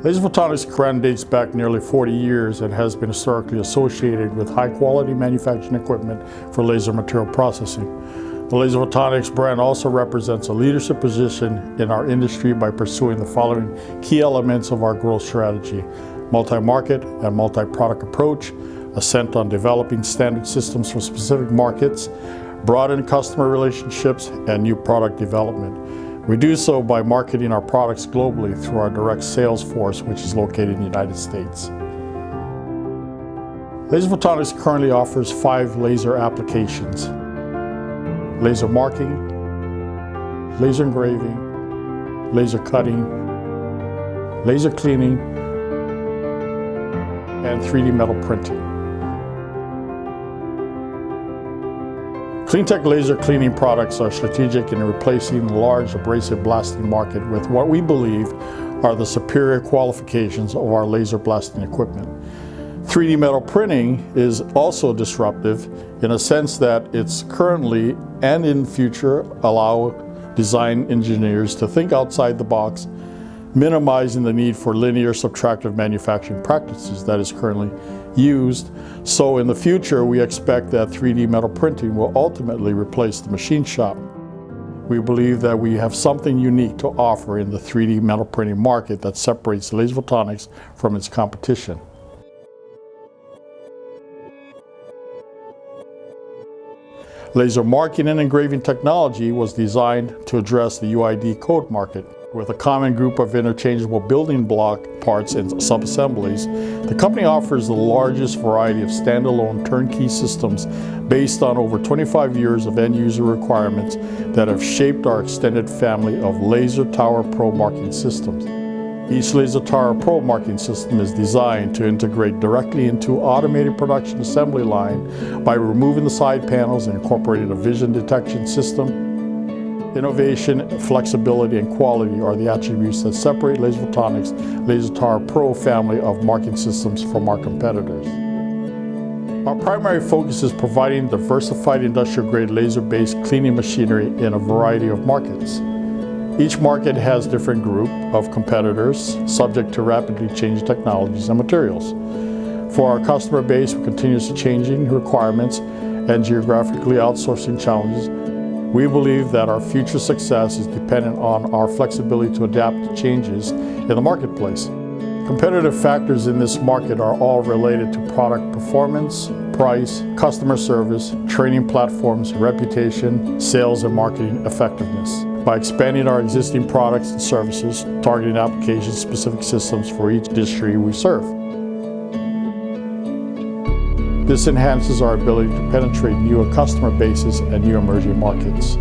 Laser photonics brand dates back nearly 40 years and has been historically associated with high-quality manufacturing equipment for laser material processing. The Laser Photonics brand also represents a leadership position in our industry by pursuing the following key elements of our growth strategy: multi-market and multi-product approach, assent on developing standard systems for specific markets, broaden customer relationships, and new product development. We do so by marketing our products globally through our direct sales force, which is located in the United States. Laser Photonics currently offers 5 laser applications: laser marking, laser engraving, laser cutting, laser cleaning, and 3D metal printing. Cleantech laser cleaning products are strategic in replacing the large abrasive blasting market with what we believe are the superior qualifications of our laser blasting equipment. 3D metal printing is also disruptive in a sense that it's currently and in future allow design engineers to think outside the box, minimizing the need for linear subtractive manufacturing practices that is currently used. So in the future, we expect that 3D metal printing will ultimately replace the machine shop. We believe that we have something unique to offer in the 3D metal printing market that separates Laser Photonics from its competition. Laser marking and engraving technology was designed to address the UID code market. With a common group of interchangeable building block parts and subassemblies, the company offers the largest variety of standalone turnkey systems based on over 25 years of end-user requirements that have shaped our extended family of Laser Tower Pro marking systems. Each Laser Tower Pro marking system is designed to integrate directly into automated production assembly line by removing the side panels and incorporating a vision detection system. Innovation, flexibility, and quality are the attributes that separate Laser Photonics' Laser Tower Pro family of marking systems from our competitors. Our primary focus is providing diversified industrial-grade laser-based cleaning machinery in a variety of markets. Each market has a different group of competitors subject to rapidly changing technologies and materials. For our customer base with continuously changing requirements and geographically outsourcing challenges, we believe that our future success is dependent on our flexibility to adapt to changes in the marketplace. Competitive factors in this market are all related to product performance, price, customer service, training platforms, reputation, sales, and marketing effectiveness. By expanding our existing products and services, targeting application-specific systems for each industry we serve. This enhances our ability to penetrate newer customer bases and new emerging markets.